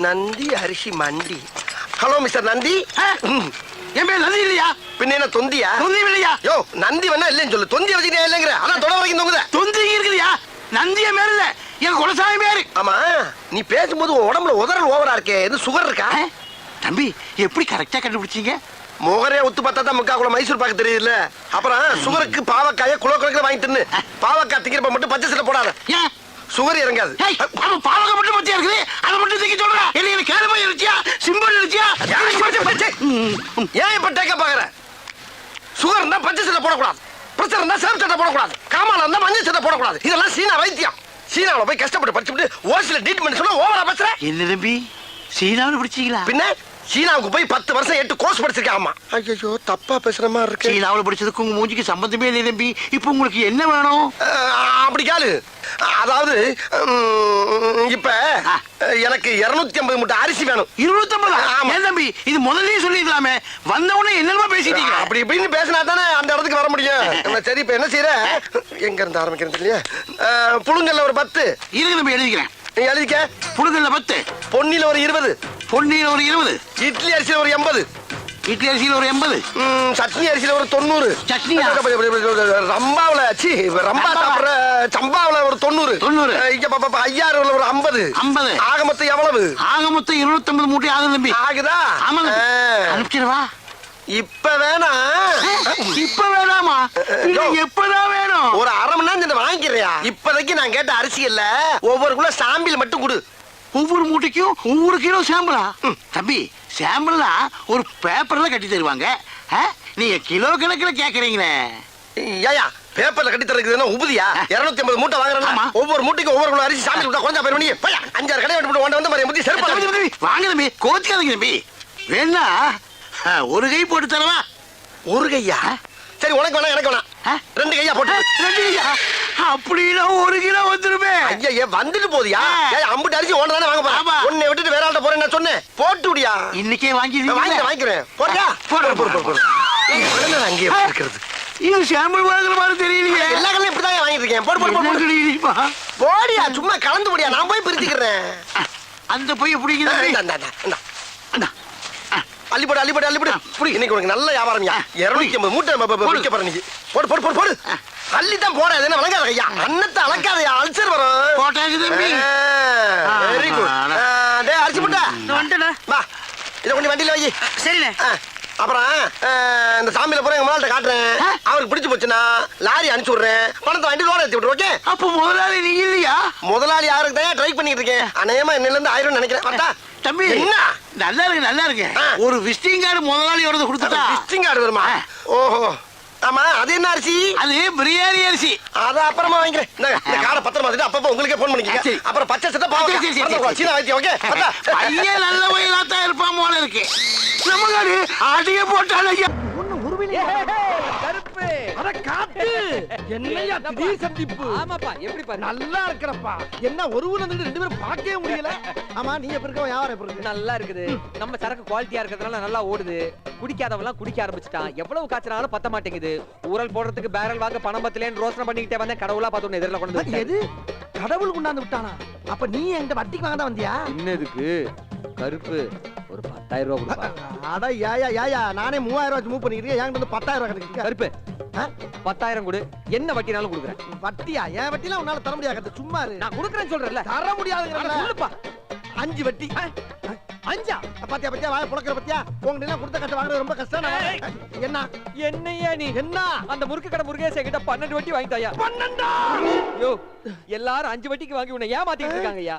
நந்தி அரிசி மண்டி. Hello mister Nandi. என் பேர் நந்தி இல்லையா? பின்ன என்ன தொந்தியா? தொந்தி இல்லையா? யோ நந்தி வேணா இல்லைன்னு சொல்லு. தொந்தி வச்சுக்கிட்டே இல்லைங்கிற அதான் தொட வரைக்கும் தொங்குத. தொந்தி இருக்குதுயா? நந்திய பேர் இல்ல, என் குலசாமி பேரு. ஆமா, நீ பேசும்போது உடம்புல உதறல் ஓவரா இருக்கே, எது சுகர் இருக்கா? தம்பி எப்படி கரெக்டா கண்டுபிடிச்சீங்க? முகரே ஒத்து பார்த்தா தான் முக்கா குள்ள மைசூர் பாக்கு தெரியுதுல்ல. அப்புறம் சுகருக்கு பாவக்காய குலோ கணக்கில் வாங்கி தின்னு. பாவக்காய் திங்கிறப்ப மட்டும் பச்சை சட்டை போடாத, ஏன் சுகர் இறங்காது. பாவக்காய் மட்டும் பச்சையா இருக்குது, அதை மட்டும் திங்க சொல்ற? என்ன கேளுமா இருச்சியா, சிம்பிள் இருச்சியா? ஏன் இப்ப டேக்க பாக்குற? சுகர் இருந்தா பச்சை சட்டை போடக்கூடாது, பிரச்சனை இருந்தா சேம் சட்டை போடக்கூடாது, காமால இருந்தா மஞ்சள் சட்டை போடக்கூடாது. இதெல்லாம் சீனா வைத்தியம். சீனாவில் போய் கஷ்டப்பட்டு படிச்சுட்டு ஓசில ட்ரீட்மெண்ட் சொல்ல ஓவரா பேசுற. என்ன தம்பி சீனாவில் படிச்சீங்களா? பின்ன சீனாவுக்கு போய் 10 வருஷம் 8 கோர்ஸ் படிச்சிருக்கேன். ஆமா. ஐயோ தப்பா பேசுற மாதிரி இருக்கு. சீனாவில் படிச்சதுக்கு உங்க மூஞ்சிக்கு சம்பந்தமே இல்லை தம்பி. இப்போ உங்களுக்கு என்ன வேணும்? அப்படி கேளு. அதாவது இப்ப எனக்கு 250 மூட்டை அரிசி வேணும். 250? ஏன் தம்பி இது முதல்லயே சொல்லிக்கலாமே, வந்த உடனே என்னமா பேசிட்டீங்க? அப்படி இப்படின்னு பேசினா தானே அந்த இடத்துக்கு வர முடியும். சரி இப்ப என்ன செய்யற? எங்க இருந்து ஆரம்பிக்கிறேன் தெரியல. புழுங்கல்ல ஒரு 10 இருக்கு தம்பி, எழுதிக்கிறேன். எழுதிக்க. புழுங்கல்ல 10, பொன்னில ஒரு 20, பொன்னியில ஒரு 20, இட்லி அரிசியில ஒரு 80, இட்லி அரிசியில ஒரு 80, சட்னி அரிசியில ஒரு 90, சட்னியா? ரம்பாவுல ரம்பா சாப்பிடுற சம்பாவுல ஒரு 90, 90, இங்க ஐயாறுல ஒரு 50. 50 ஆக மொத்தம் எவ்வளவு? ஆக மொத்தம் 250 மூட்டை ஆகுது தம்பி. ஆகுதா? ஆமாங்க. அனுப்பிச்சிடவா? இப்ப வேணா? இப்ப வேணாமா? எப்பதான் வேணும்? ஒரு அரை மணி நேரம் வாங்கிக்கிறியா? இப்போதைக்கு நான் கேட்ட அரிசி இல்ல, ஒவ்வொரு கிலோ சாம்பிள் மட்டும் கொடு. ஒவ்வொரு மூட்டைக்கும் ஒவ்வொரு கிலோ சாம்பிளா? தம்பி சாம்பிள்னா ஒரு பேப்பர்ல கட்டி தருவாங்க, நீங்க கிலோ கணக்கில் கேக்குறீங்களே. ஏயா பேப்பர்ல கட்டி தரதுன்னா உபதியா? 250 மூட்டை வாங்குறேன், ஒவ்வொரு மூட்டைக்கு ஒவ்வொரு கிலோ அரிசி சாம்பிள் விட்டா கொஞ்சம் பேர் பண்ணி 5-6 கடை விட்டு ஓண்ட வந்து மாதிரி முடி செருப்பு வாங்க தம்பி, கோச்சிக்காதீங்க தம்பி. வேணா ஒரு கை போட்டு தரவா? ஒரு கையா? சரி உனக்கு வேணா எனக்கு வேணா 2 கையா போட்டு. 2 கையா? அப்படின்னா 1 கிலோ வந்துருமே. ஐயா வந்துட்டு போதியா? அம்புட்டு அரிசி ஓன தானே வாங்க போறேன். உன்னை விட்டுட்டு வேற ஆள்கிட்ட போறேன் நான் சொன்னேன். போட்டு விடியா? இன்னைக்கே வாங்கிக்கிறேன். போறியா? போடு. அங்கேயே இருக்கிறது இது சாம்பிள் வாங்குற மாதிரி தெரியலையே. எல்லா கல்லையும் இப்படிதான் வாங்கிட்டு இருக்கேன். போடு. போடியா, சும்மா கலந்து போடியா, நான் போய் பிரிச்சுக்கிறேன். அந்த போய் பிடிக்குது. அள்ளிப்படு. இன்னைக்கு உனக்கு நல்ல வியாபாரம். 250 மூட்டை விற்க போற. நீ போடு. அள்ளித்தான் போற. அது என்ன வழங்காத ஐயா, அன்னத்தை அளக்காதையா, அல்சர் வரும். போட்டாச்சு தம்பி. Very good. டேய் அரிசி மூட்டை வந்துடா. வா, இதை கொண்டு வண்டியில வை. சரிண்ணே. அப்புறம் இந்த சாமியில போற எங்க முதலாளிட்ட காட்டுறேன். அவருக்கு பிடிச்சு போச்சுன்னா லாரி அனுப்பிச்சு விடுறேன், பணத்தை வாங்கி லோன் ஏற்றி விட்டுரு. ஓகே? அப்போ முதலாளி நீங்க இல்லையா? முதலாளி யாருக்கு தான் ட்ரை பண்ணிட்டு இருக்கேன். அநேகமா என்னையில இருந்து 1000 நினைக்கிறேன். தம்பி என்ன நல்லா இருக்கு. ஒரு விசிட்டிங் கார்டு முதலாளியோட கொடுத்துட்டா. விசிட்டிங் கார்டு வருமா? ஓஹோ. ஆமா, அது என்ன அரிசி? அது பிரியாணி அரிசி. அத அப்புறமா வாங்கிக்கிறேன். இந்த கார்டை பத்திரமா வச்சுட்டு அப்பப்ப உங்களுக்கே போன் பண்ணிக்கங்க. அப்புறம் பச்சை சட்டை பாவக்காய் சீனா வைத்தியம். ஓகே? பையன் நல்ல வயலா தான் இருப்பான் போல இருக்கு. நம்ம காடு ஆடிய போட்டாலே ஒண்ணு உருவிலே. கருப்பு அட காத்து என்னையா திடீர் சந்திப்பு? ஆமாப்பா, எப்படிப்பா? நல்லா இருக்கறப்பா. என்ன ஒரு ஊர்ல இருந்து 2 பேரும் பார்க்கவே முடியல. ஆமா, நீ எப்படி இருக்க? வியாபாரம் எப்படி இருக்கு? நல்லா இருக்குது. நம்ம சரக்கு குவாலிட்டியா இருக்கிறதுனால நல்லா ஓடுது. குடிக்காதவெல்லாம் குடிக்க ஆரம்பிச்சிட்டான். எவ்வளவு காய்ச்சனாலும் பத்த மாட்டேங்குது. ஊரல் போடுறதுக்கு பேரல் வாங்க பணம் பத்தலேன்னு ரோசனை பண்ணிக்கிட்டே வந்தேன். கடவுளா பார்த்து எதிரில் கொண்டு வந்து. எது கடவுள் கொண்டாந்து விட்டானா? அப்ப நீ எங்க வட்டிக்கு வாங்க தான் வந்தியா? என்னதுக்கு கருப்பு ஒரு 10,000 ரூபாய் கொடுப்பா. அட யாயா நானே 3000 ரூபாய் மூவ் பண்ணிக்கிறேன். என்கிட்ட வந்து 10,000 ரூபாய் கிடைக்குது. கருப்பு 10,000 கொடு, என்ன வட்டினாலும் கொடுக்குறேன். வட்டியா? என் வட்டிலாம் உன்னால தர முடியாது. சும்மா இரு. நான் கொடுக்குறேன்னு சொல்றேன்ல. தர முடியாதுங்கறத சொல்லுப்பா. 5 வட்டி. 5 பாத்தியா வாய புளக்குற பாத்தியா? உங்க எல்லாம் கொடுத்த கட்ட வாங்குறது ரொம்ப கஷ்டம். என்னையா நீ என்ன அந்த முறுக்கு கடை முருகேச கிட்ட 12 வட்டி வாங்கிட்டாயா? 12? யோ, எல்லாரும் 5 வட்டிக்கு வாங்கி உன்னை ஏமாத்திட்டு இருக்காங்கய்யா.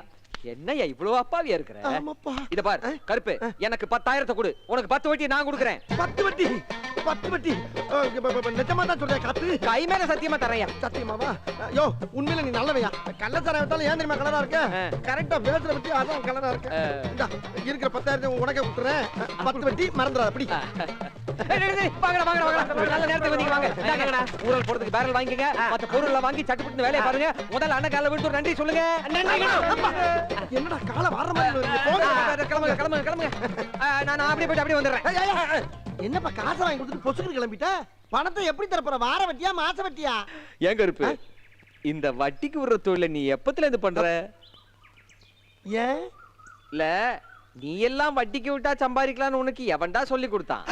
என்னையா இவ்வளவு அப்பாவியா இருக்கிற? இத பாரு கருப்பு, எனக்கு 10,000 கொடு, உனக்கு 10 வட்டி நான் கொடுக்குறேன். 10 வட்டி? நிஜமா தான் சொல்றேன் காத்து? கை மேல சத்தியமா தரையா? சத்தியமாவா? யோ உண்மையில நீ நல்லவையா? கள்ளச்சாரம் விட்டாலும் ஏன் தெரியுமா கலரா இருக்க? கரெக்டா விளத்துல வச்சு அதான் கலரா இருக்க. இருக்கிற 10,000 உனக்கே கொடுத்துறேன். 10 வட்டி மறந்துடாத. அப்படி நல்ல நேரத்துக்கு வந்தீங்க. வாங்க ஊரல் போடுறதுக்கு பேரல் வாங்கிக்கங்க. மத்த பொருள் வாங்கி சட்டுப்பட்டு வேலையை பாருங்க. முதல்ல அண்ணன் கால விட்டு நன்றி சொல்லுங்க. என்னடா கால வர்ற மாதிரி கிளம்புங்க. நான் அப்படியே போயிட்டு அப்படியே வந்துடுறேன். என்னப்பா காசை வாங்கி கொடுத்துட்டு பொசுக்கு கிளம்பிட்ட? பணத்தை எப்படி தரப்போற? வார வட்டியா மாச வட்டியா? ஏன் கருப்பு, இந்த வட்டிக்கு விடுற தொழில நீ எப்பத்துல இருந்து பண்ற? ஏன் இல்ல நீ எல்லாம் வட்டிக்கு விட்டா சம்பாதிக்கலாம்னு உனக்கு எவன்டா சொல்லி கொடுத்தான்?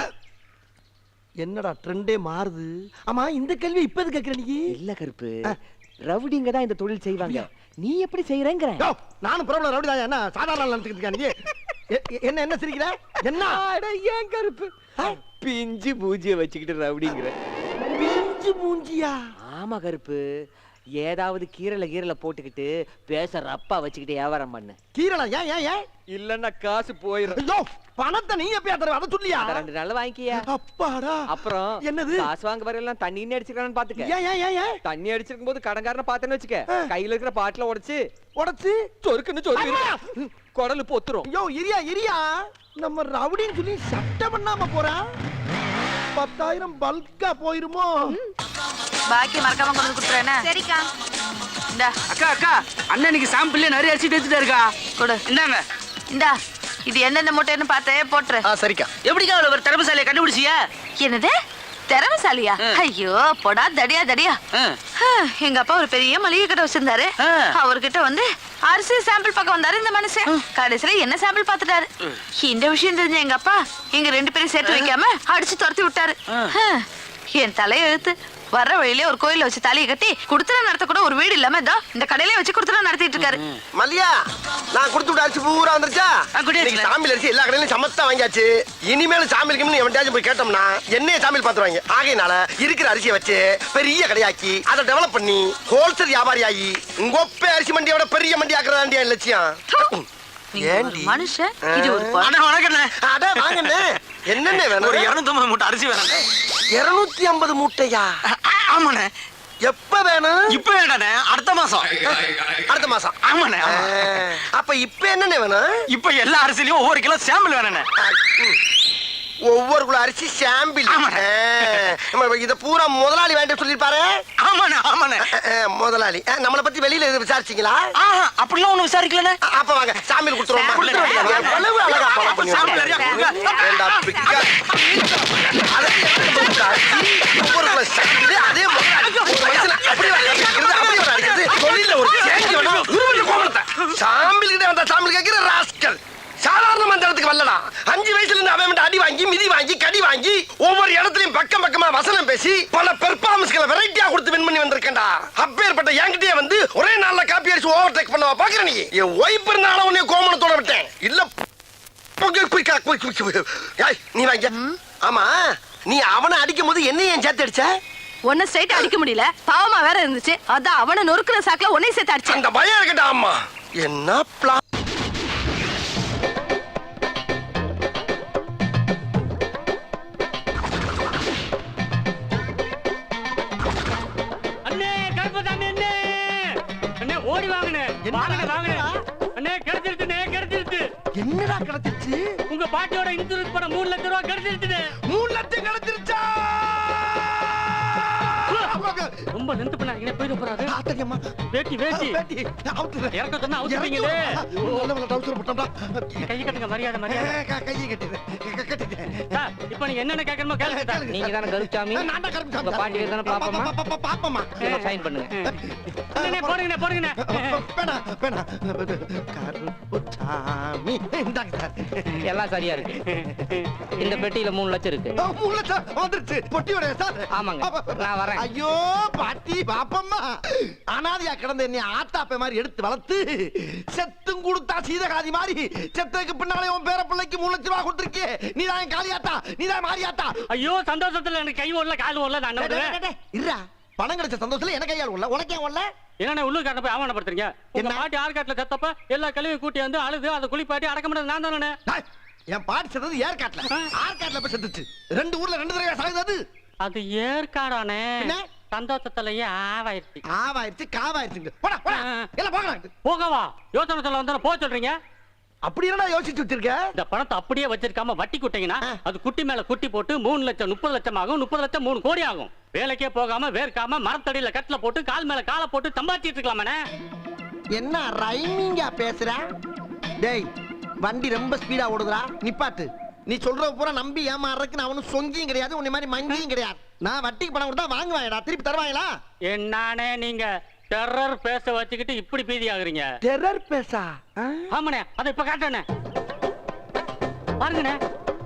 என்னடா ட்ரெண்டே மாறுது. ஆமா இந்த கேள்வி இப்ப எது கேக்குற நீ? இல்ல கருப்பு, ரவுடிங்க தான் இந்த தொழில் செய்வாங்க. நீ எப்படி செய்யறேங்கிற? நானும் பிரபல ரவுடி தான். என்ன சாதாரண நினைச்சுக்கிட்டு நீ? என்ன என்ன சிரிக்கிற? என்ன ஏன் கருப்பு பிஞ்சு பூஜிய வச்சுக்கிட்டு ரவுடிங்கிற? பிஞ்சு மூஞ்சியா? ஆமா கருப்பு, ஏதாவது கீரல போட்டுக்கிட்டு பேச ரப்பா வச்சுக்கிட்டு வியாபாரம் பண்ணு. கீரலா? ஏன் ஏன் ஏன்? இல்லன்னா காசு போயிரும். ஐயோ பணத்தை நீ எப்பயா தருவ? அத சொல்லியா? 2 நாள் வாங்கிக்கியா. அப்பாடா. அப்புறம் என்னது? காசு வாங்க வரலாம் தண்ணி அடிச்சிருக்கானு பாத்துக்க. ஏன் ஏன் ஏன்? தண்ணி அடிச்சிருக்கும் போது கடன்காரனை பார்த்தேன்னு வச்சுக்க, கையில இருக்கிற பாட்டில உடைச்சு சொருக்குன்னு குடலு பொத்துரும். ஐயோ இரியா இரியா, நம்ம ரவுடின்னு சொல்லி சட்டை பண்ணாம போறா. 10,000 பல்கா போயிருமோ? பாக்கி மறக்காம கொண்டு கொடுத்துறேன். சரிக்கா. இந்தா அக்கா அக்கா, அண்ணனுக்கு சாம்பிள்ல நிறைய அரிசி எடுத்துட்டு இருக்கா. கொடு. இந்தாங்க. இந்தா இது என்னென்ன மூட்டைன்னு பார்த்தே போட்டுரு. சரிக்கா. எப்படிக்கா அவ்வளவு ஒரு திறமைசாலியை கண்டுபிடிச்சியா? என்னது திறமைசாலியா? ஐயோ போடா தடியா தடியா. எங்க அப்பா ஒரு பெரிய மளிகை கடை வச்சிருந்தாரு. அவர்கிட்ட வந்து அரிசி சாம்பிள் பக்கம் வந்தாரு இந்த மனுஷன். கடைசியில என்ன சாம்பிள் பாத்துட்டாரு. இந்த விஷயம் தெரிஞ்ச எங்க அப்பா எங்க 2 பேரும் சேர்த்து வைக்காம அடிச்சு துரத்தி விட்டாரு. என் தலைய எழுத்து வர்ற வழியிலே ஒரு கோயில வச்சு தலையை கட்டி குடுத்தன நடத்த கூட ஒரு வீடு இல்லாம இதோ இந்த கடையிலே வச்சு குடுத்தன நடத்திட்டு இருக்காரு. மல்லியா, நான் கொடுத்து விட்ட அரிசி பூரா வந்துருச்சா? சாமியில் அரிசி எல்லா கடையிலும் சமத்தா வாங்கியாச்சு. இனிமேல் சாமிக்கு எவன்டாச்சும் போய் கேட்டோம்னா என்னைய சாமியில் பாத்துருவாங்க. ஆகையினால இருக்கிற அரிசியை வச்சு பெரிய கடையாக்கி அதை டெவலப் பண்ணி ஹோல்சேல் வியாபாரி ஆகி உங்கொப்ப அரிசி மண்டியோட பெரிய மண்டி ஆக்குறதாண்டியா லட்சியம். மனுஷன் இது ஒரு என்னென்ன வேணும்? ஒரு 250 மூட்டை அரிசி வேணும். 250 மூட்டையா? ஆமாண்ணே. எப்ப வேணும்? இப்ப வேண்டாண்ணே, அடுத்த மாசம். அடுத்த மாசம்? ஆமாண்ணே. அப்ப இப்ப என்னென்ன வேணும்? இப்ப எல்லா அரிசிலையும் ஒவ்வொரு கிலோ சாம்பிள் வேணுண்ணே. ஒவ்வொரு கிலோ அரிசி சாம்பிள்? இத பூரா முதலாளி வேண்டாம் சொல்லிருப்பாரு. ஆமாண்ணே ஆமாண்ணே. முதலாளி நம்மளை பத்தி வெளியில எது விசாரிச்சீங்களா? அப்படிலாம் ஒண்ணு விசாரிக்கலண்ணே. அப்ப வாங்க சாம்பிள் கொடுத்துருவோம். எவ்வளவு அழகா follow பண்ணுவீங்க. ஒவ்வொரு கிலோ சாம்பிள் அதே சாம்பிள் கிட்ட வந்தா சாம்பிள் கேட்கிற ராஸ்கல். சாதாரண மந்திரத்துக்கு வரலடா. 5 வயசுல இருந்து அவன் அடி வாங்கி மிதி வாங்கி கடி வாங்கி ஒவ்வொரு இடத்துலயும் பக்கம் பக்கமா வசனம் பேசி பல பெர்ஃபார்மன்ஸ்களை வெரைட்டியா கொடுத்து வின் பண்ணி வந்திருக்கேன்டா. அப்பேற்பட்ட என்கிட்டயே வந்து ஒரே நாள்ல காப்பி அடிச்சு ஓவர்டேக் பண்ணவா பாக்குற நீ? என் ஒய்ஃப் இருந்தால உன்னை கோமணத்தோட விட்டேன். இல்ல நீ வாங்க. ஆமா நீ அவனை அடிக்கும் போது என்ன ஏன் சேர்த்து அடிச்ச? ஒன்ன ஸ்ட்ரைட் அடிக்க முடியல, பாவமா வேற இருந்துச்சு. அதான் அவனை நொறுக்குற சாக்குல உன்னை சேர்த்து அடிச்சேன். அந்த பயம் இருக்கட்டா. அம்மா என்ன பிளான்? என்னடா கிடைச்சிருச்சு? உங்க பாட்டியோட இன்சூரன்ஸ் பணம் 3 லட்சம் ரூபாய் கிடைச்சிருச்சு. 3 லட்சம் கிடைச்சிருச்சா? ரொம்ப நின்று பண்ணாங்க. போயிட போறாரு. ஆத்தரியம்மா. வேட்டி வேட்டி அவுத்து இறக்க சொன்னா அவுத்துறீங்களே. கை கட்டுங்க. மரியாதை மரியாதை. கையை கட்டுது. இப்போ நீங்க என்னென்ன கேட்கணுமோ கேளுங்க. நீங்க தானே கருப்சாமி? நான் தான் கருப்சாமி. உங்க பாட்டி தானே பாப்பமா? பாப்பமா. சைன் பண்ணுங்க. போடுங்க போடுங்க. பேனா பேனா கருப்புசாமி. இந்தாங்க சார். எல்லாம் சரியா இருக்கு. இந்த பெட்டியில 3 லட்சம் இருக்கு. 3 லட்சம் வந்துருச்சு. பொட்டியோட சார். ஆமாங்க, நான் வரேன். ஐயோ பாட்டி பாப்பம்மா, அனாதையா கிடந்த என்னை ஆத்தாப்ப மாதிரி எடுத்து வளர்த்து செத்தும் கொடுத்தா சீதகாதி மாதிரி செத்துக்கு பின்னாலே உன் பேர பிள்ளைக்கு 3 லட்சம் ரூபாய் கொடுத்துருக்கே. நீதான் காளியாத்தா, நீதான் மாரியாத்தா. ஐயோ சந்தோஷத்துல எனக்கு கை ஓடல கால் ஓடல. நான் இருடா, பணம் கிடைச்ச சந்தோஷத்துல எனக்கு கையால் ஓடல, உனக்கு ஏன் ஓடல? என்ன உள்ளூர்காரனை போய் ஆவணப்படுத்துறீங்க? உங்க பாட்டி ஆற்காட்டுல செத்தப்ப எல்லா கழுவி கூட்டி வந்து அழுது அதை குளிப்பாட்டி அடக்க முடியாது. நான் தானே. என் பாட்டி செத்தது ஏற்காட்டுல. ஆற்காட்டுல போய் செத்துச்சு. 2 ஊர்ல 2 தடவை சாகுது. அது ஏற்காடானே. சந்தோஷத்துலயே ஆவாயிருச்சு. ஆவாயிருச்சு காவாயிருச்சு. போடா போடா எல்லாம் போகலாம். போகவா? யோசனை சொல்ல வந்தா போக சொல்றீங்க. அப்படி என்னடா யோசிச்சு வச்சிருக்க? இந்த பணத்தை அப்படியே வச்சிருக்காம வட்டி குட்டிங்கன்னா அது குட்டி மேல குட்டி போட்டு 3 லட்சம் 30 லட்சம் ஆகும். 30 லட்சம் 3 கோடி ஆகும். வேலைக்கே போகாம வேர்க்காம மரத்தடியில கட்டில போட்டு கால் மேல காலை போட்டு சம்பாதிச்சிட்டு இருக்கலாமே. என்ன ரைமிங்கா பேசுற? டேய் வண்டி ரொம்ப ஸ்பீடா ஓடுதுடா, நிப்பாட்டு. நீ சொல்ற பூரா நம்பி ஏமாறதுக்கு நான் ஒன்னும் சொங்கியும் கிடையாது, உன்னை மாதிரி மங்கியும் கிடையாது. நான் வட்டிக்கு பணம் கொடுத்தா வாங்குவாங்கடா, திருப்பி தருவாங்களா? என்னானே நீங்க டெரர் பேச வச்சுக்கிட்டு இப்படி பீதி ஆகுறீங்க. டெரர் பேசா? ஆமாண்ணே, அதை இப்ப காட்டணே. பாருங்கண்ணே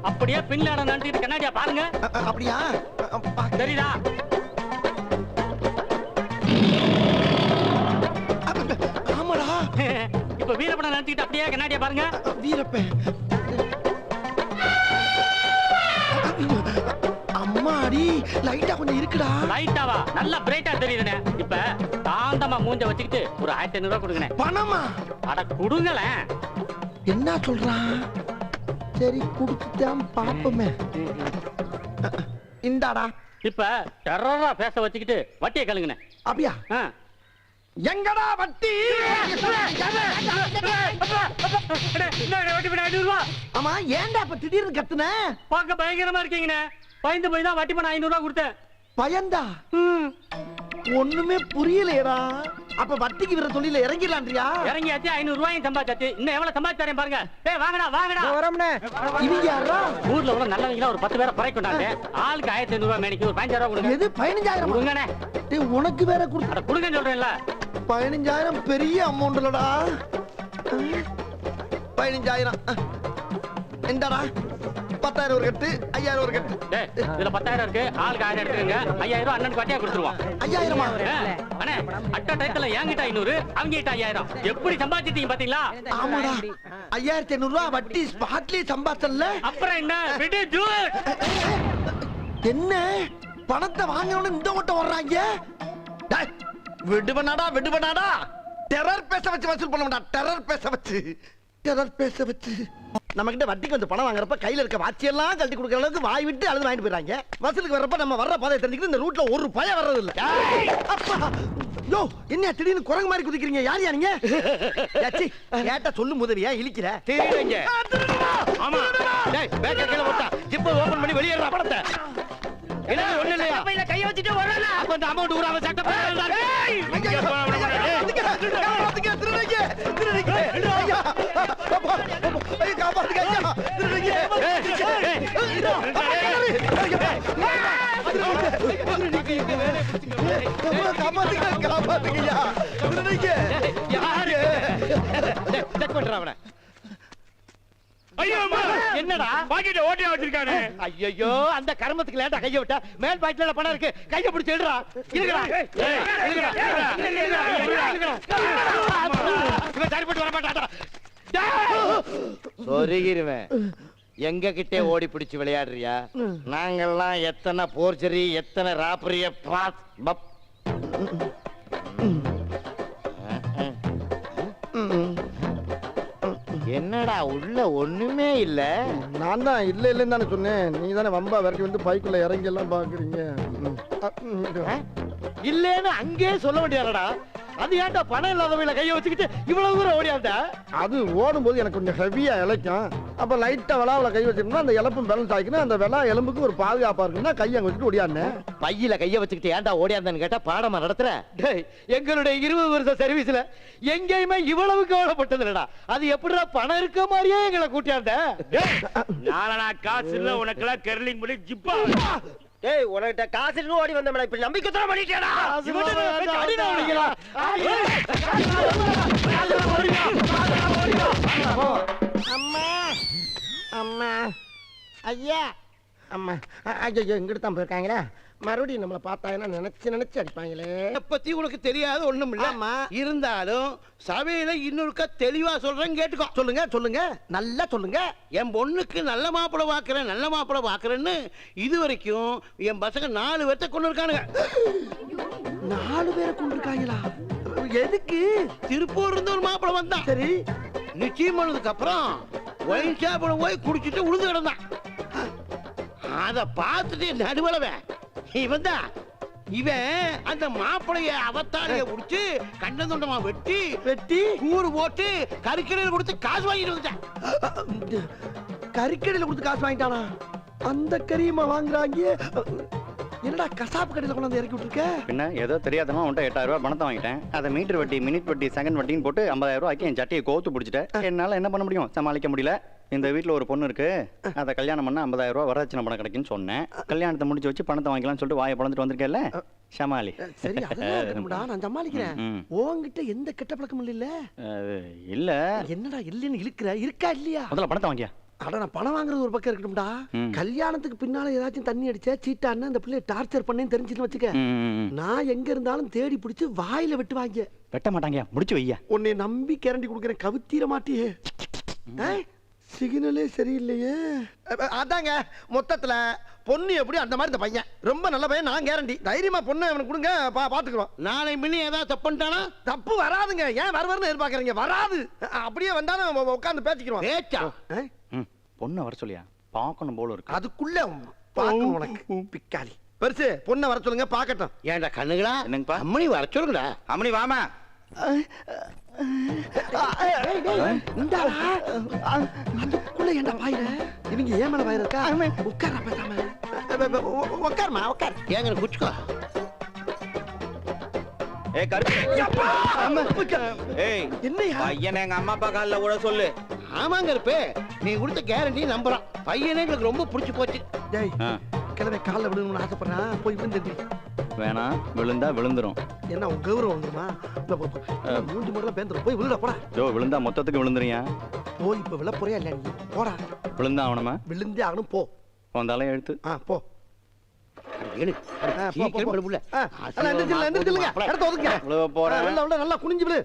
அப்படியே பின்லாட நடிச்சிட்டு கண்ணாடியா பாருங்க. அப்படியா? தெரியுதா? ஆமாடா இப்ப வீரப்படம் நடிச்சிட்டு அப்படியே கண்ணாடியா பாருங்க. வீரப்பன். அம்மாடி லைட்டா கொஞ்சம் இருக்குடா. லைட்டாவா? நல்லா பிரைட்டா தெரியுதுண்ணே. இப்ப தாந்தமா மூஞ்ச வச்சுக்கிட்டு ஒரு 1500 ரூபாய் கொடுங்கண்ணே. பணமா? அட கொடுங்களேன். என்ன சொல்றான்? சரி குடுத்துட்டான் பாப்போமே. இந்தாடா. இப்ப டெரரா பேச வச்சுக்கிட்டு வட்டியை கழுங்குண்ணே. அப்படியா? எங்கடா வட்டி? ஆமா ஏன்டா இப்ப திடீர்னு கத்துன? பார்க்க பயங்கரமா இருக்கீங்கண்ணே. பயந்து போய் தான் வட்டி பண்ண 500 ரூபாய் கொடுத்தேன். பயந்தா? ஒண்ணுமே புரியலையடா. அப்ப வட்டிக்கு விர தொழில இறங்கிடலான்றியா? இறங்கியாச்சு 500 ரூபாயும் சம்பாதிச்சாச்சு. இன்னும் எவ்வளவு சம்பாதிச்சாரேன் பாருங்க. டேய் வாங்கடா வாங்கடா. இவங்க யாரா? ஊர்ல உள்ள நல்லவங்கள ஒரு 10 பேரை பறை கொண்டாங்க. ஆளுக்கு 1500 ரூபாய் மேனிக்கு ஒரு 15000 ரூபாய் கொடுங்க. எது 15000? கொடுங்கண்ணே. டேய் உனக்கு வேற குடுத்து. அட கொடுங்கன்னு சொல்றேன்ல. 15000 பெரிய அமௌண்ட்லடா. 15000. இந்தாடா. 10000 ஒரு கட்டு, 5000 ஒரு கட்டு. டேய் இதுல 10000 இருக்கு. ஆளுக்கு 1000 எடுத்துக்கங்க. 5000 ரூபாய் அண்ணனுக்கு வட்டியா கொடுத்துருவோம். 5000மா? அண்ணே அட்ட டைத்துல என்கிட்ட 500, அவங்க கிட்ட 5000. எப்படி சம்பாதிச்சிட்டீங்க பாத்தீங்களா? ஆமாடா. 5500 ரூபாய் வட்டி ஸ்பாட்லயே சம்பாத்தல்ல. அப்புறம் என்ன? விடு ஜூட். என்ன பணத்தை வாங்கணும்னு இந்த ஓட்டம் வர்றாங்க? டேய் விடுவனாடா விடுவனாடா. டெரர் பேச வச்சு வசூல் பண்ண மாட்டா. டெரர் பேச வச்சு. டெரர் பேச வச்சு. நம்ம கிட்ட வட்டிக்கு வந்து பணம் வாங்குறப்ப கையில இருக்க வாட்சியெல்லாம் கழட்டி கொடுக்குற அளவுக்கு வாய் விட்டு அழுது வாங்கிட்டு போயிடுறாங்க. வசூலுக்கு வர்றப்ப நம்ம வர்ற பாதையை தெரிஞ்சுக்கிட்டு இந்த ரூட்ல ஒரு பயம் வர்றது இல்ல. அப்பா யோ என்ன திடீர்னு குரங்கு மாதிரி குதிக்கிறீங்க? யார் யாருங்க? ஏச்சி ஏட்ட சொல்லு முதவியா இழிக்கிற? தெரியுங்க. ஆமா. டேய் பேக்க கீழ போட்டா ஜிப் ஓபன் பண்ணி வெளியேறா பணத்தை. என்ன ஒண்ணு இல்லையா? பையில கைய வச்சிட்டு வரல. அப்ப அந்த அமௌண்ட் ஊராவ சட்ட போறா. என்னடா பாக்கெட்ல ஓட்டியா வச்சிருக்கானே? ஐயோ அந்த கர்மத்துக்கு லேட்டா கைய விட்டா மேல் பாக்கெட்ல பணம் இருக்கு. கைய பிடிச்சு எடுடா. இருங்கடா. இவன் சரிப்பட்டு வர மாட்டாடா. சொருகிருவேன். எங்க கிட்டே ஓடி பிடிச்சு விளையாடுறியா? நாங்கெல்லாம் எத்தனை போர்ச்சரி எத்தனை ராப்பரிய பாப். என்னடா உள்ள ஒண்ணுமே இல்ல. நான் தான் இல்ல இல்லன்னு தானே சொன்னேன். நீ தானே வம்பா வரைக்கும் வந்து பைக்குள்ள இறங்கி எல்லாம் பாக்குறீங்க. இல்லன்னு அங்கே சொல்ல வேண்டியடா. அது ஏன்டா பணம் இல்லாதவங்கள கைய வச்சுக்கிட்டு இவ்வளவு தூரம் ஓடியாண்டா? அது ஓடும்போது எனக்கு கொஞ்சம் ஹெவியா இழைக்கும். அப்ப லைட்டா விளாவுல கை வச்சிருந்தா அந்த இழப்பும் பேலன்ஸ் ஆகிக்கணும். அந்த விளா எலும்புக்கு ஒரு பாதுகாப்பா இருக்குன்னா கையை அங்க வச்சுட்டு ஓடியாந்தேன். பையில கைய வச்சுக்கிட்டு ஏன்டா ஓடியாந்தான்னு கேட்டா பாடமா நடத்துற. டேய் எங்களுடைய 20 வருஷ சர்வீஸ்ல எங்கேயுமே இவ்வளவு கவலைப்பட்டது இல்லடா. அது எப்படிடா பணம் இருக்க மாதிரியே எங்களை கூட்டியாண்ட? நாளனா காசு இல்ல உனக்கெல்லாம் கெர்லிங் பண்ணி ஜிப்பா. டேய் உனக்கிட்ட காசு இருக்கு ஓடி வந்தேன்டா. இப்ப நம்பிக்கை தர மாட்டீங்கடா. அம்மா அம்மா ஐயா அம்மா ஐயோ இங்கிட்டு தான் போயிருக்காங்களா? மறுபடியும் நம்மளை பார்த்தாங்கன்னா நினைச்சு அடிப்பாங்களே. பத்தி உனக்கு தெரியாது ஒண்ணும் இல்ல. ஆமா. இருந்தாலும் சபையில இன்னொருக்க தெளிவா சொல்றேன் கேட்டுக்கோ. சொல்லுங்க சொல்லுங்க நல்லா சொல்லுங்க. என் பொண்ணுக்கு நல்ல மாப்பிளை பாக்குறேன்னு இது வரைக்கும் என் பசங்க 4 பேர்த்த கொண்டு இருக்கானுங்க. 4 பேரை கொண்டு இருக்காங்களா? எதுக்கு? திருப்பூர் இருந்து ஒரு மாப்பிளை வந்தான். சரி நிச்சயம் பண்ணதுக்கு அப்புறம் ஒயின் ஷாப்ல போய் குடிச்சிட்டு உழுந்து கிடந்தான். அத பார்த்துட்டு நடுவலவன் இவன் தான். இவன் அந்த மாப்பிளைய அவத்தாரிய குடிச்சு கண்ட துண்டமா வெட்டி கூறு போட்டு கறிக்கடையில் கொடுத்து காசு வாங்கிட்டு வந்துட்டான். கறிக்கடையில கொடுத்து காசு வாங்கிட்டானா? அந்த கறியுமா வாங்குறாங்க? என்னடா கசாப்பு கடையில கொண்டு வந்து இறக்கி விட்டுருக்க? பின்ன ஏதோ தெரியாதமா உன்ட்ட 8000 ரூபாய் பணத்தை வாங்கிட்டேன். அதை மீட்டர் வட்டி மினிட் வட்டி செகண்ட் வட்டின்னு போட்டு 50000 ரூபாய்க்கு என் சட்டையை கோத்து பிடிச்சிட்டேன். என்னால என்ன பண்ண முடியும்? சமாளிக்க முடியல. இந்த வீட்டுல ஒரு பொண்ணு இருக்கு. அதை கல்யாணம் பண்ண 50000 ரூபாய் வரதட்சணை பணம் கிடைக்குன்னு சொன்னேன். கல்யாணத்தை முடிச்சு வச்சு பணத்தை வாங்கிக்கலாம்னு சொல்லிட்டு வாயை பழந்துட்டு வந்திருக்கேன்ல. சமாளி. சரி அதெல்லாம் நான் சமாளிக்கிறேன். உன்கிட்ட எந்த கெட்ட பழக்கம் இல்ல? இல்ல. என்னடா இல்லன்னு இழுக்கிற? இருக்கா இல்லையா? முதல்ல பணத்தை வாங்கியா. அட நான் பணம் வாங்குறது ஒரு பக்கம் இருக்கட்டும்டா. கல்யாணத்துக்கு பின்னால ஏதாச்சும் தண்ணி அடிச்சா சீட்டான்னு அந்த பிள்ளைய டார்ச்சர் பண்ணேன்னு தெரிஞ்சுன்னு வச்சுக்க. நான் எங்க இருந்தாலும் தேடி பிடிச்சு வாயில வெட்டு வாங்க. வெட்ட மாட்டாங்க, முடிச்சு வையா. உன்னை நம்பி கேரண்டி கொடுக்குறேன், கவுத்தீர மாட்டியே. சிக்னலே சரியில்லையே. அதாங்க மொத்தத்துல பொண்ணு எப்படி அந்த மாதிரி இந்த பையன் ரொம்ப நல்ல பையன். நான் கேரண்டி தைரியமா பொண்ணு அவனுக்கு கொடுங்க, பாத்துக்கிறோம். நாளை மினி ஏதாவது தப்பு பண்ணிட்டானா? தப்பு வராதுங்க. ஏன் வருவார்னு எதிர்பார்க்கறீங்க? வராது. அப்படியே வந்தாலும் உட்காந்து பேசிக்கிறோம். பேச்சா? பொண்ணை வர சொல்லியா, பார்க்கணும் போல இருக்கு. அதுக்குள்ள பார்க்கணும் உனக்கு பிக்காளி. பெருசு பொண்ணை வர சொல்லுங்க, பாக்கட்டும். ஏன்டா கண்ணுங்களா? என்னங்கப்பா? அம்மணி வர சொல்லுங்கடா. அம்மணி வாமா. அதுக்குள்ள ஏன்டா பாயிர? இவங்க ஏன் மேல பாயிர இருக்கா? உட்கார பேசாம. உட்காருமா உட்கார். ஏங்க குச்சுக்கோ. ஏய் கருப்பு. ஏய் என்னையா? பையனை எங்க அம்மா அப்பா கால்ல விட சொல்லு. ஆமாங்க இருப்பே, நீ கொடுத்த கேரண்டி நம்புறான். பையனே எங்களுக்கு ரொம்ப பிடிச்சு போச்சு. டேய் கிளம்பி காலில் விழுங்கணும்னு ஆசைப்படுறான், போய் விழுந்துட்டு. வேணாம், விழுந்தா விழுந்துரும். என்ன உன் கௌரவம் வந்துருமா? மூஞ்சி முறையில பேந்துரும், போய் விழுட போடா. ஜோ விழுந்தா மொத்தத்துக்கு விழுந்துறியா? போய் இப்ப விழ போறியா இல்ல? நீ போடா. விழுந்தா அவனமா? விழுந்தே ஆகணும், போ. வந்தாலும் எழுத்து. போ. நல்லா குனிஞ்சு விழு.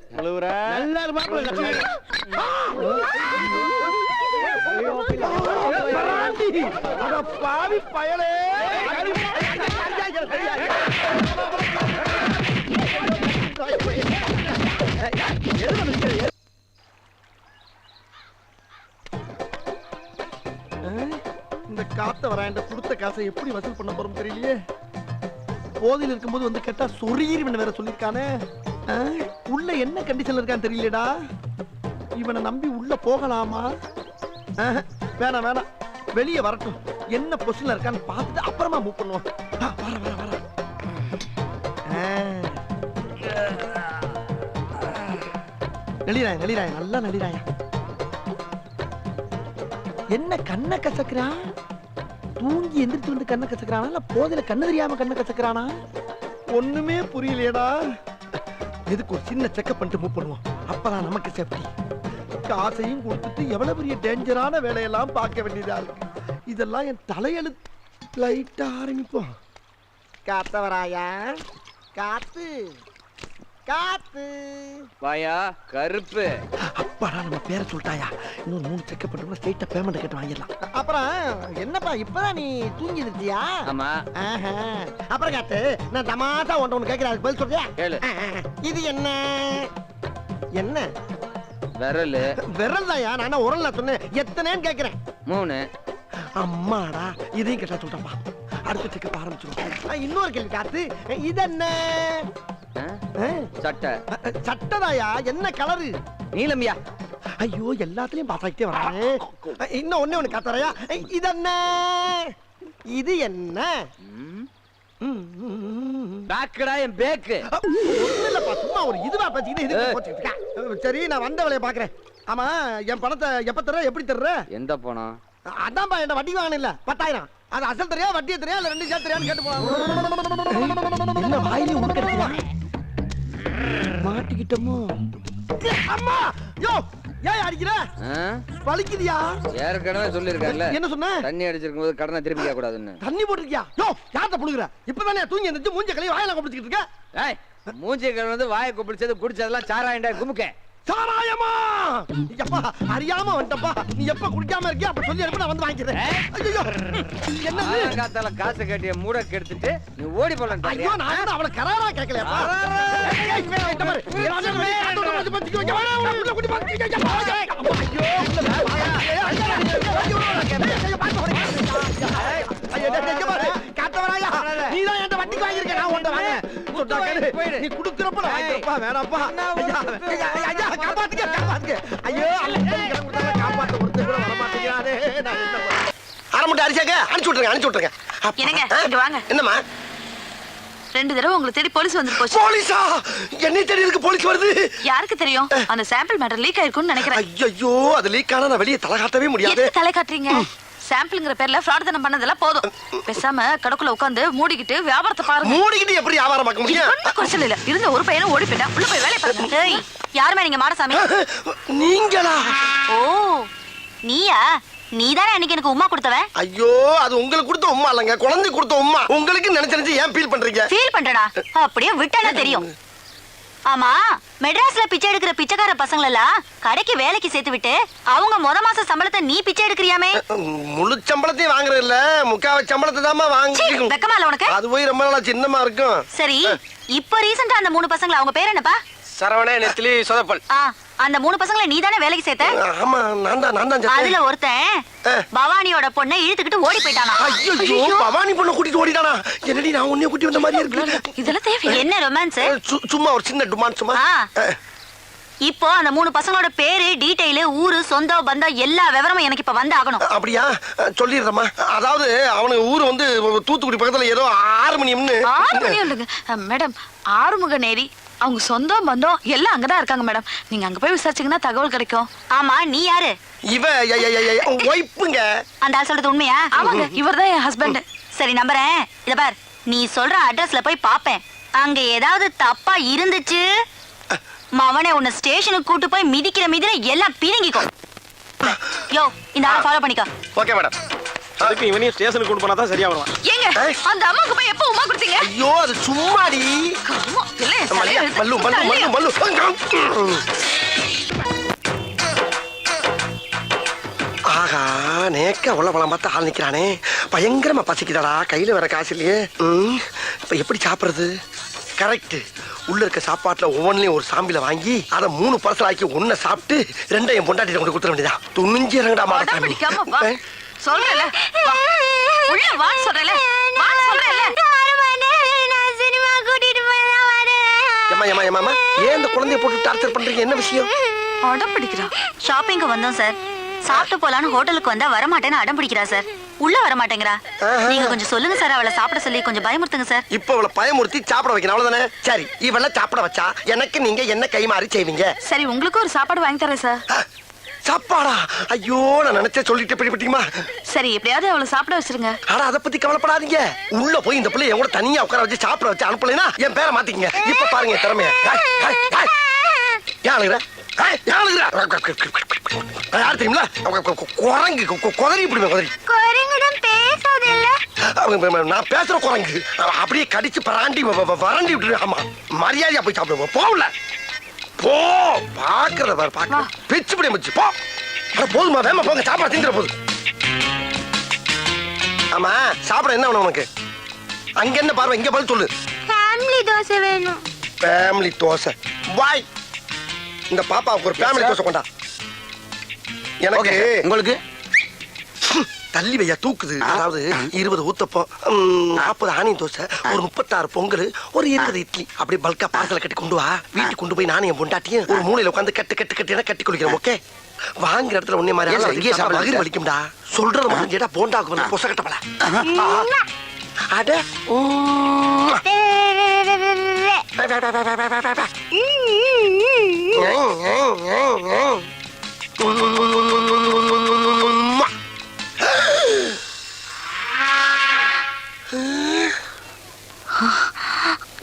பாவி பயலே. இந்த காத்த வராண்ட கொடுத்த காசை எப்படி வசூல் பண்ண போறோம் தெரியலையே. போதையில் இருக்கும்போது வந்து கேட்டா சொரீரிவன் வேற சொல்லிருக்கானே. உள்ள என்ன கண்டிஷன்ல இருக்கான்னு தெரியலடா. இவனை நம்பி உள்ள போகலாமா? வேணாம் வேணாம், வெளியே வரட்டும். என்ன பொசிஷன்ல இருக்கான்னு பார்த்துட்டு அப்புறமா மூவ் பண்ணுவோம். வர வர வர. நளிராய நளிராய, நல்லா நளிராய. என்ன கண்ணை கசக்குறான்? தூங்கி எந்திரிச்சு வந்து கண்ணை கசக்குறானா இல்ல போதையில கண்ணு தெரியாம கண்ணை கசக்குறானா? ஒண்ணுமே புரியலையடா. எதுக்கு ஒரு சின்ன செக்அப் பண்ணிட்டு மூவ் பண்ணுவோம், அப்பதான் நமக்கு சேஃப்டி. காசையும் கொடுத்துட்டு எவ்வளவு பெரிய டேஞ்சரான வேலையெல்லாம் பார்க்க வேண்டியதா இருக்கு. இதெல்லாம் என் தலையெழுத்து. லைட்டா ஆரம்பிப்போம். காத்தவராயா, காத்து காத்து வாயா கருப்பு. அப்பாடா நம்ம பேரை சொல்லிட்டாயா. இன்னொரு 3 செக்அப் பண்ணிட்டு ஸ்ட்ரைட்டா பேமெண்ட் கேட்டு வாங்கிடலாம். அப்புறம் என்னப்பா இப்பதான் நீ தூங்கி இருந்தியா? ஆமா. அப்புறம் காத்து, நான் தமாஷா ஒன்று கேட்கிறேன், அதுக்கு பதில் சொல்றியா? கேளு. இது என்ன? என்ன விரல்? விரல் தாயா. நான் உரல் சொன்னேன், எத்தனைன்னு கேட்கிறேன். 3. அம்மாடா, இதையும் கேட்டா சொல்றப்பா. அடுத்த செக்அப் ஆரம்பிச்சிடும். இன்னொரு கேள்வி காத்து, இது என்ன? சட்டை. சட்டதாயா? என்ன கலரு? நீலம்யா. ஐயோ, எல்லாத்துலயும் பாத்தாக்கிட்டே வரானே. இன்னும் ஒண்ணு காத்தறையா, இது என்ன? இது என்ன? பேக்கடா என் பேக்கு. ஒண்ணு இல்லப்பா, சும்மா ஒரு இதுவா பேசிக்கிட்டு இது போச்சுட்டு இருக்க. சரி, நான் வந்த வேலையை பாக்குறேன். ஆமா, என் பணத்தை எப்ப தர்ற, எப்படி தர்ற? எந்த பணம்? அதான்ப்பா, என்ன வட்டி வாங்கணும் இல்ல 10,000. அது அசல் தெரியா வட்டியை தெரியா இல்ல 2 சேர்த்து தெரியான்னு கேட்டு போலாம். என்ன வாயிலே உட்கறீங்க? மாட்டிக்கிட்டோமோ? அம்மா, யோ ஏன் அடிக்கிற? வலிக்குதியா? ஏற்கனவே சொல்லிருக்கேன்ல. என்ன சொன்ன? தண்ணி அடிச்சிருக்கும் போது கடனை திருப்பி கேட்க கூடாதுன்னு. தண்ணி போட்டுருக்கியா? யோ, யார்ட்ட புடுங்குற? இப்பதானே தூங்கி எந்திரிச்சு மூஞ்ச கழுவி வாயில கொப்பிச்சிட்டு இருக்க. ஏய், மூஞ்சி கழுவுனது வாயை கொப்பிடிச்சது குடிச்சதெல்லாம் சாராயண்டா குமுக்க. சாராயமா? எப்பா அறியாம வந்துட்டப்பா. நீ எப்ப குடிக்காம இருக்கியா அப்ப சொல்லி எடுத்து நான் வந்து வாங்கிக்கிறேன். ஐயோ, என்னது? காத்தால காசு கட்டிய மூட கெடுத்துட்டு நீ ஓடி போலாம். ஐயோ, நான் அவள கராரா கேட்கலையாப்பா. நீதான் என்கிட்ட வட்டிக்கு வாங்கியிருக்க, நான் உன்கிட்ட வாங்க. நீ குடுக்குறப்ப வாங்கிப்பா, வேணாப்பா. காப்பாத்துக்க காப்பாத்துக்க. ஐயோ, காப்பாத்த ஒருத்தர் கூட வரமாட்டேங்கிறானே. அரை முட்டை அரிசாக்க அனுப்பிச்சு விட்டுருங்க, அனுப்பிச்சு விட்டுருங்க. என்னங்க, இங்க வாங்க. என்னம்மா? 2 தடவை உங்களை தேடி போலீஸ் வந்து போச்சு. போலீஸா? என்னை தேடி இருக்கு போலீஸ் வருது? யாருக்கு தெரியும்? அந்த சாம்பிள் மேட்டர் லீக் ஆயிருக்கும்னு நினைக்கிறேன். ஐயோ, அது லீக் ஆனா நான் வெளியே தலை காட்டவே முடியாது. எதுக்கு தலை காட்டுறீங்க? சாம்பிள்ங்கிற பேர்ல ஃப்ராட் தனம் பண்ணதெல்லாம் போதும். பேசாம கடக்குள்ள உட்கார்ந்து மூடிக்கிட்டு வியாபாரத்தை பாருங்க. மூடிக்கிட்டு எப்படி வியாபாரம் பார்க்க முடியும்? ஒண்ணும் குறைச்சல் இல்ல. இருந்த ஒரு பையனும் ஓடி போயிட்டான். உள்ள போய் வேலைய பாருங்க. ஏய், யாருமே நீங்க மாடசாமி? நீங்களா? ஓ, நீயா? நீதானே அன்னைக்கு எனக்கு உமா கொடுத்தவ. ஐயோ அது உங்களுக்கு கொடுத்த உம்மா இல்லங்க, குழந்தை கொடுத்த உம்மா. உங்களுக்கு நினைச்சு ஏன் ஃபீல் பண்றீங்க? ஃபீல் பண்றடா, அப்படியே விட்டனா தெரியும். ஆமா, மெட்ராஸ்ல பிச்சை எடுக்கிற பிச்சைக்கார பசங்கள எல்லாம் கடைக்கு வேலைக்கு சேர்த்து விட்டு அவங்க முத மாச சம்பளத்தை நீ பிச்சை எடுக்கிறியாமே? முழு சம்பளத்தையும் வாங்குறது இல்ல, முக்காவ சம்பளத்தை தான் வாங்கி. வெக்கமா இல்ல உனக்கு? அது போய் ரொம்ப நாளா சின்னமா இருக்கும். சரி, இப்போ ரீசன்ட்டா அந்த 3 பசங்கள அவங்க பேர் என்னப்பா? சரவணே, நெத்திலி, சொதப்பல். அந்த 3 பசங்கள நீ தானே வேலைக்கு சேர்த்த? ஆமா, நான் தான் அதுல ஒருத்தன் பவானியோட பொண்ணை இழுத்துக்கிட்டு ஓடி போயிட்டானா. ஐயோ, பவானி பொண்ணை கூட்டிட்டு ஓடிட்டானா? என்னடி நான் உன்னைய கூட்டி வந்த மாதிரி இருக்கு. இதெல்லாம் தேவை? என்ன ரொமான்ஸ்? சும்மா ஒரு சின்ன டுமான் சும்மா. இப்போ அந்த 3 பசங்களோட பேரு, டீடைல், ஊரு, சொந்தம், பந்தம் எல்லா விவரமும் எனக்கு இப்ப வந்து ஆகணும். அப்படியா? சொல்லிடுறேம்மா. அதாவது அவனுக்கு ஊரு வந்து தூத்துக்குடி பக்கத்துல ஏதோ ஆறுமணியம்னு. ஆறுமணியம் இல்லைங்க மேடம், ஆறுமுக நேரி. அவங்க சொந்தம் பந்தம் எல்லாம் அங்கதான் இருக்காங்க மேடம். நீங்க அங்க போய் விசாரிச்சீங்கன்னா தகவல் கிடைக்கும். ஆமா, நீ யாரு? இவ ஒய்ஃபுங்க. அந்த ஆள் சொல்றது உண்மையா? ஆமாங்க, இவர்தான் என் ஹஸ்பண்ட். சரி, நம்புறேன். இத பார், நீ சொல்ற அட்ரஸ்ல போய் பாப்பேன். அங்க ஏதாவது தப்பா இருந்துச்சு, மவனே உன்னை ஸ்டேஷனுக்கு கூட்டு போய் மிதிக்கிற மிதிர எல்லாம் பிரிங்கிக்கோ. யோ, இந்த ஆளை ஃபாலோ பண்ணிக்கோ. Okay madam. அதுக்கு இவனையும் ஸ்டேஷனுக்கு கூட்டு போனா தான் சரியா வருவான். ஏங்க, அந்த அம்மாக்கு போய் எப்போ உமா கொடுத்தீங்க? ஐயோ அது சும்மாடி. மல்லு. ஆகா, நேக்க உள்ள பழம் பார்த்து ஆள் நிக்கிறானே. பயங்கரமா பசிக்குதாடா, கையில வர காசு இல்லையே. இப்ப எப்படி சாப்பிடுறது? கரெக்ட். உள்ள இருக்க சாப்பாட்டுல ஒவ்வொன்றையும் ஒரு சாம்பில வாங்கி அதை 3 பார்சல் ஆக்கி ஒன்ன சாப்பிட்டு 2 என் பொண்டாட்டி கொண்டு கொடுத்துட வேண்டியதா. துணிஞ்சு இறங்கடா மாட்டா. பிடிக்காம வா சொல்றல, உள்ள வா சொல்றல, வா சொல்றல. நான் சினிமா கூட்டிட்டு போய் வரேன். ஏமா ஏன் இந்த குழந்தைய போட்டு டார்ச்சர் பண்றீங்க? என்ன விஷயம்? அடம் பிடிக்கிறா. ஷாப்பிங்க்கு வந்தோம் சார். சாப்பிட்டு போலான்னு ஹோட்டலுக்கு வந்தா வரமாட்டேன்னு அடம் பிடிக்கிறா சார். உள்ள வர மாட்டேங்கிறா. நீங்க கொஞ்சம் சொல்லுங்க சார், அவளை சாப்பிட சொல்லி கொஞ்சம் பயமுறுத்துங்க சார். இப்ப அவளை பயமுறுத்தி சாப்பிட வைக்கணும், அவ்வளவுதானே? சரி, இவளை சாப்பிட வச்சா எனக்கு நீங்க என்ன கைமாறி செய்வீங்க? சரி, உங்களுக்கு ஒரு சாப்பாடு வாங்கி தரேன் சார். சாப்பாடா? ஐயோ, நான் நினைச்சே சொல்லிட்டு பிடிப்பட்டீங்களா? சரி, எப்படியாவது அவளை சாப்பிட வச்சிருங்க. ஆனா அதை பத்தி கவலைப்படாதீங்க. உள்ள போய் இந்த பிள்ளை என் கூட தனியா உட்கார வச்சு சாப்பிட வச்சு அனுப்பலைன்னா என் பேரை மாத்திக்கங்க. இப்ப பாருங்க திறமைய. யார் தெரியுங்களா? குரங்கு குதறி இப்படி குதறி. நான் பேசுற குரங்கு அப்படியே கடிச்சு பராண்டி வறண்டி விட்டு. ஆமா, மரியாதையா போய் சாப்பிடுவோம். போகல போ, பாக்குறத பாரு, பாக்க பிச்சு பிடி வச்சு போ. போதுமா? வேமா போங்க, சாப்பாடு திங்கிற போது. ஆமா, சாப்பிட என்ன வேணும் உனக்கு? அங்க என்ன பார்வை, இங்க பதில் சொல்லு. ஃபேமிலி தோசை வேணும். ஃபேமிலி தோசை வாய். இந்த பாப்பாவுக்கு ஒரு ஃபேமிலி தோசை கொண்டா. எனக்கு உங்களுக்கு தள்ளி வையா தூக்குது. அதாவது 20 ஊத்தப்பம், 40 ஆனியன் தோசை, ஒரு 36 பொங்கல், ஒரு 20 இட்லி, அப்படியே பல்கா பார்சல கட்டி கொண்டு வா. வீட்டுக்கு கொண்டு போய் நானும் என் பொண்டாட்டியும் ஒரு மூலையில உட்காந்து கட்டி குளிக்கிறோம். ஓகே? வாங்குற இடத்துல உன்னை மாதிரி வயிறு வலிக்கும்டா. சொல்றது மட்டும் கேட்டா போண்டாக்கு வந்து பொச கட்டப்பல. அட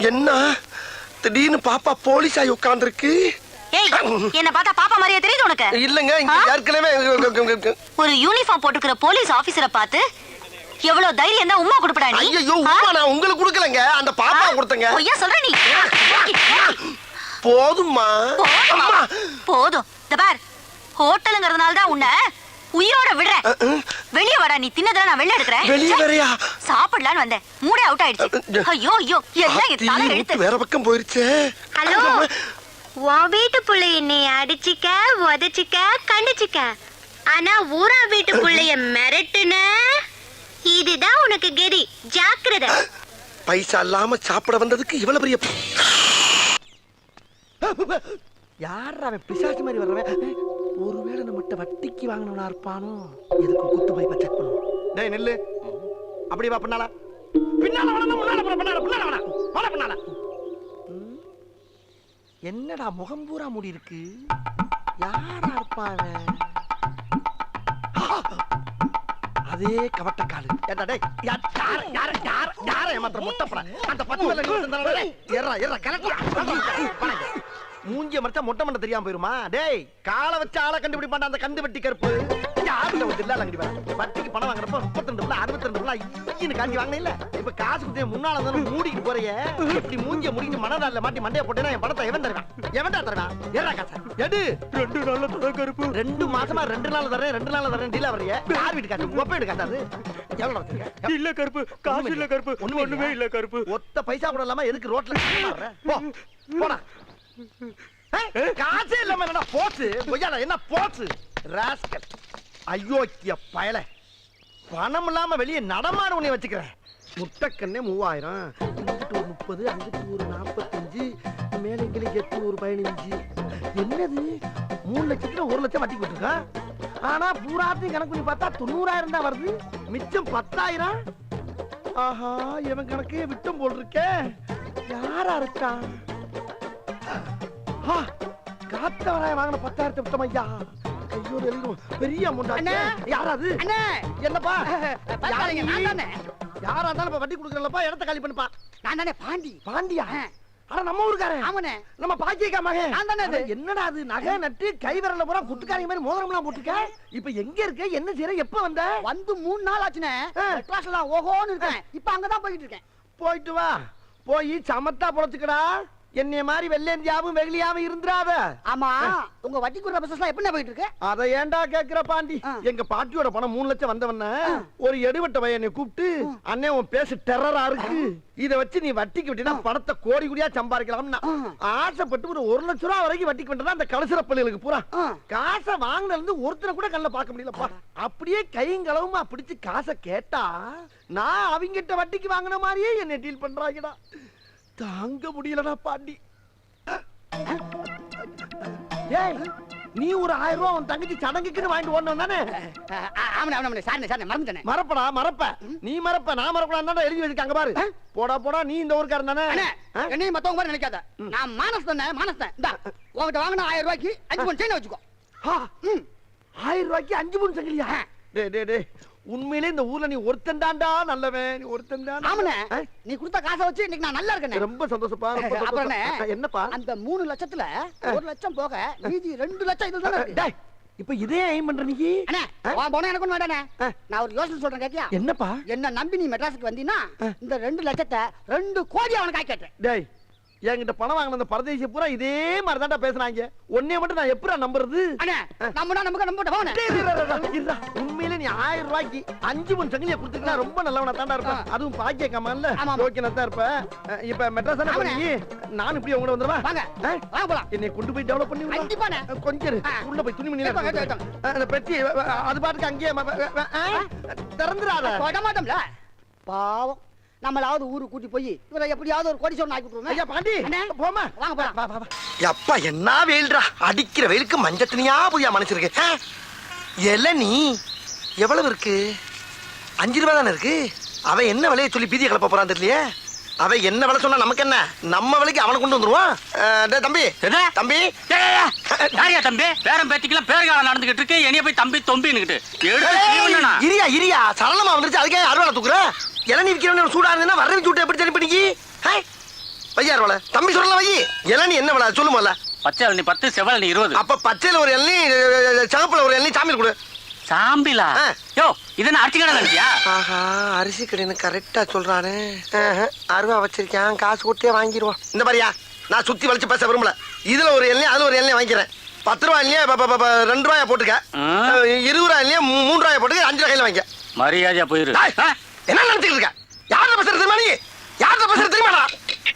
என்ன திடீர்னு பாப்பா போலீஸ் ஆகி உட்கார்ந்துருக்கு? என்ன பார்த்தா பாப்பா மாதிரியா தெரியுது உனக்கு? இல்லங்க, ஏற்கனவே ஒரு யூனிஃபார்ம் போட்டுக்கிற போலீஸ் ஆபீசரை பார்த்து எவ்வளவு தைரியம் தான் உம்மா கொடுப்படா நீ? ஐயோ, உம்மா நான் உங்களுக்கு கொடுக்கலங்க, அந்த பாப்பா கொடுத்தங்க. ஐயா சொல்ற நீ. போதும்மா. போதும். இந்த பார், ஹோட்டலுங்கிறதுனால தான் உன்னை உயிரோட விடுறேன். வெளிய வாடா, நீ தின்னதெல்லாம் நான் வெளிய எடுக்கறேன். வெளிய வரையா? சாப்பிடலான்னு வந்தேன், மூடே அவுட் ஆயிடுச்சு. ஐயோ எல்லாம் எத்தால எடுத்து வேற பக்கம் போயிருச்சு. ஹலோ, உன் வீட்டு புள்ள என்னை அடிச்சிக்க, உதச்சிக்க, கண்டிச்சிக்க, ஆனா ஊரா வீட்டு புள்ளைய மிரட்டுன, இதுதான் உனக்கு கெதி. ஜாக்கிரதை. பைசா இல்லாம சாப்பிட வந்ததுக்கு இவ்வளவு பெரிய யார் அவன் பிசாசு மாதிரி வர்றவன்? ஒருவேளை நம்மகிட்ட வட்டிக்கு வாங்கினவனா இருப்பானோ? எதுக்கு குத்து போய் செக் பண்ணுவோம். டேய் நெல்லு, அப்படி வா. பின்னால பின்னால வரணும், முன்னால போற. பின்னால வர பின்னால. என்னடா முகம் பூரா மூடி இருக்கு? யாரா இருப்பான்? அதே கவட்டக்காலு. ஏடா டேய், யார ஏமாத்துற மொட்டைப்பட? அந்த 10 பேர்ல நீ வந்தானே. ஏறா கலெக்ட். மூஞ்சிய மறைச்சா மொட்டை மண்டை தெரியாம போயிருமா? டேய், காலை வச்சு ஆளை கண்டுபிடிப்பான்டா அந்த கந்து வெட்டி கருப்பு. யார்கிட்ட ஒரு தில்லா லங்கடி வட்டிக்கு பணம் வாங்குறப்ப 32 62 ஈன்னு காஞ்சி வாங்கினீல்ல இப்ப காசு கொடுத்தே முன்னால வந்து மூடிட்டு போறிய இப்படி மூஞ்சிய முடிஞ்சு மனதால மாட்டி மண்டைய போட்டேன்னா என் பணத்தை எவன் தருவான் எவன்டா தருவான் ஏறா காசா எடு 2 நாள்ல தர கருப்பு 2 மாசமா 2 நாள் தரேன் 2 நாள் தரேன் டீலா வரைய யார் வீட்டு காசு உங்க வீட்டு காசு எவ்வளவு வச்சிருக்க இல்ல கருப்பு காசு இல்ல கருப்பு ஒண்ணுமே இல்ல கருப்பு ஒத்த பைசா கூட இல்லாம எதுக்கு ரோட்ல போ போடா காசே இல்லாம என்ன போச்சு பொய்யாடா என்ன போச்சு ராஸ்கல் ஐயோக்கிய பயல பணம் இல்லாம வெளியே நடமாட உன்னை வச்சுக்கிறேன் முட்டைக்கண்ணே 3000 இங்கிட்டு ஒரு 30 அங்கிட்டு ஒரு 45 மேலே கிளிக்கு எத்து ஒரு 15 என்னது 3 லட்சத்துல 1 லட்சம் வட்டி கொடுத்துருக்கா ஆனா பூராத்தையும் கணக்கு பண்ணி பார்த்தா 90000 தான் வருது மிச்சம் 10000 ஆஹா இவன் கணக்கே விட்டம் போல் இருக்கே யாரா இருக்கான் காத்தவராய வாங்கின 10000 விட்டம் ஐயா ஐயோ எல்லாம் பெரிய அமௌண்ட் யாராது என்னப்பா யாரா இருந்தாலும் இப்ப வட்டி கொடுக்குறப்பா இடத்த காலி பண்ணுப்பா நான் தானே பாண்டி பாண்டியா ஆனா நம்ம ஊருக்காரன் ஆமாண்ணே நம்ம பாக்கியக்கா மகன் நான் தானே அது. என்னடா அது நகை நட்டு கை விரல்ல பூரா குட்டுக்காரங்க மாதிரி மோதிரம் எல்லாம் போட்டுக்க இப்ப எங்க இருக்க என்ன செய்யற எப்ப வந்த வந்து 3 நாள் ஆச்சுனே கிளாஸ்ல ஓஹோன்னு இருக்கேன் இப்ப அங்கதான் போயிட்டு இருக்கேன் போயிட்டு வா போய் சமத்தா பொழைச்சுக்கடா என்னைய மாதிரி வெள்ளேந்தியாவும் வெகுளியாவும் இருந்துராத ஆமா உங்க வட்டி குடுற பிசினஸ்லாம் எப்படி போயிட்டு இருக்கு அத ஏன்டா கேக்குற பாண்டி எங்க பாட்டியோட பணம் 3 லட்சம் வந்தவன ஒரு எடுவட்ட பையனை கூப்பிட்டு அண்ணே உன் பேசு டெரரா இருக்கு இத வச்சு நீ வட்டிக்கு விட்டீங்கன்னா பணத்தை கோடி கோடியா சம்பாதிக்கலாம்னா ஆசைப்பட்டு ஒரு 1 லட்சம் ரூபாய் வரைக்கும் வட்டிக்கு விட்டா அந்த கலசர பள்ளிகளுக்கு பூரா காசை வாங்கின இருந்து ஒருத்தரை கூட கண்ணில் பார்க்க முடியலப்பா அப்படியே கைங்களவுமா பிடிச்சு காசை கேட்டா நான் அவங்கிட்ட வட்டிக்கு வாங்கின மாதிரியே என்னை டீல் பண்றாங்கடா தாங்க முடியலடா பாண்டி ஏய் நீ ஒரு 1000 ரூபாய் உன் தங்கச்சி சடங்குக்குன்னு வாங்கிட்டு ஓடணும் தானே ஆமாண்ணே சாரிண்ணே மறந்துட்டேனே மறப்படா மறப்ப நீ மறப்ப நான் மறப்படா எழுதி வச்சிருக்காங்க பாரு போடா போடா நீ இந்த ஊருக்காரன் தானே என்னையும் மத்தவங்க மாதிரி நினைக்காத நான் மானஸ் தானே இந்தா உங்ககிட்ட வாங்கின 1000 ரூபாய்க்கு 5 பவுன் செயின் வச்சுக்கோ 1000 ரூபாய்க்கு 5 பவுன் சங்கிலியா டே உண்மையிலே இந்த ஊர்ல நீ ஒருத்தன் தான்டா நல்லவன் நீ ஒருத்தன் தான் ஆமாண்ணே நீ கொடுத்த காசை வச்சு இன்னைக்கு நான் நல்லா இருக்கேன் ரொம்ப சந்தோஷப்பா அப்புறம் என்னப்பா அந்த 3 லட்சத்துல 1 லட்சம் போக மீதி 2 லட்சம் இதுதானே இருக்கு. டேய் இப்ப இதே ஐம் பண்ற நீ அண்ணே உன் போன எனக்கு ஒண்ணு வேண்டானே நான் ஒரு யோசனை சொல்றேன் கேட்டியா என்னப்பா என்ன நம்பி நீ மெட்ராஸுக்கு வந்தீன்னா இந்த 2 லட்சத்தை 2 கோடி அவனுக்கு ஆக்கிட்டேன் டேய் என்கிட்ட பணம் வாங்கின அந்த பரதேசி பூரா இதே மாதிரி தான்டா பேசுறாங்க ஒன்னே மட்டும் நான் எப்படா நம்புறது அண்ணே நமக்கு நம்ப போனே உண்மையிலே நீ 1000 ரூபாய்க்கு 5 பவுன் சங்கிலியை கொடுத்துக்கினா ரொம்ப நல்லவனா தான்டா இருப்ப அதுவும் பாக்கிய கமான்ல ஓகேனா தான் இருப்ப இப்ப மெட்ராஸ் தானே பண்ணி நான் இப்படி உங்க வந்துறவா வாங்க வாங்க போலாம் என்னை கொண்டு போய் டெவலப் பண்ணி கண்டிப்பாண்ணே கொஞ்சம் உள்ள போய் துணிமணி அந்த பெட்டி அது பாட்டுக்கு அங்கேயே திறந்துடாத தொட மாட்டோம்ல பாவம் நம்மளாவது ஊருக்கு கூட்டி போய் இவரை எப்படியாவது ஒரு கோடி சொன்ன ஆக்கி விட்டுருவோம் ஐயா பாண்டி போமா வாங்க போலாம் அப்பா என்ன வெயில்டா அடிக்கிற வெயிலுக்கு மஞ்சள் தனியா புரியா மனுஷருக்கு இளநீ எவ்வளவு இருக்கு 5 ரூபாய் தானே இருக்கு அவன் என்ன விலையை சொல்லி பீதியை கிளப்ப போறான் தெரியலையே அவன் என்ன விலை சொன்னா நமக்கு என்ன நம்ம விலைக்கு அவனை கொண்டு வந்துருவான் தம்பி தம்பி யாரியா தம்பி பேரம் பேத்திக்கெல்லாம் பேர்காலம் நடந்துகிட்டு இருக்கு என்னைய போய் தம்பி தொம்பின்னுகிட்டு இரியா சரளமா வந்துருச்சு அதுக்கே அறுவாலை தூக்குற இளநீ விற்கிறவன சூடா இருந்ததுன்னா வர வச்சு விட்டு எப்படி சரி பண்ணிக்கி வையார் வள தம்பி சொல்லல வை இளநீ என்ன விலை சொல்லுமல்ல பச்சை இளநீ 10 செவல் இளநீ 20 அப்ப பச்சையில ஒரு இளநீ சிவப்புல ஒரு இளநீ சாமியில் கொடு சாம்பிலா யோ இதென்ன அரிசி கடை நினைச்சியா ஆஹா அரிசி கடைன்னு கரெக்டா சொல்றானே அருவா வச்சிருக்கேன் காசு கொடுத்தே வாங்கிடுவான் இந்த மாதிரியா நான் சுத்தி வளைச்சு பேச விரும்பல இதுல ஒரு எண்ணெய் அதுல ஒரு எண்ணெய் வாங்கிக்கிறேன் 10 ரூபாய் இல்லையா 2 ரூபாய் போட்டுக்க 20 ரூபாய் இல்லையா 3 ரூபாய் போட்டுக்க 5 ரூபாய் வாங்கிக்க மரியாதையா போயிரு என்ன நினைச்சுட்டு இருக்க யார்கிட்ட பேசுறது தெரியுமா நீ யார்கிட்ட பேசுறது தெரியுமாடா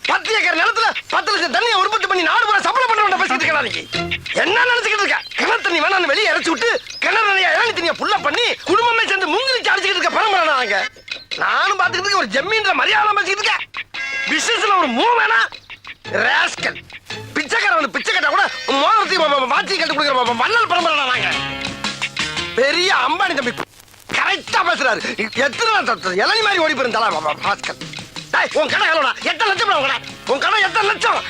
10 ஏக்கர் நிலத்துல 10 லட்சம் தண்ணியை உற்பத்தி பண்ணி நாடு பூரா சப்ளை பண்ண பேசிட்டு இருக்கா நீ என்ன நினைச்சுக்கிட்டு இருக்க கிணறு தண்ணி வேணான்னு வெளியே இறச்சி விட்டு கிணறு நிறைய இளநீ தண்ணியை புள்ள பண்ணி குடும்பமே சேர்ந்து முங்கிலிச்சு அடிச்சுக்கிட்டு இருக்க பரம்பரை நாங்க நானும் பாத்துக்கிட்டு ஒரு ஜம்மீன்ற மரியாதை பேசிக்கிட்டு இருக்கேன் பிசினஸ்ல ஒரு மூவ் வேணா ராஸ்கல் பிச்சைக்காரன் பிச்சை கட்டா கூட மோதிரத்தையும் வாட்சி கட்டு கொடுக்குற வள்ளல் பரம்பரை நாங்க பெரிய அம்பானி தம்பி கரெக்டா பேசுறாரு எத்தனை இளநீ மாதிரி ஓடி போயிருந்தாளா பாஸ்கர் உன் கடை எவ்வளோடா 8 லட்சம் உன் கடை 8 லட்சம்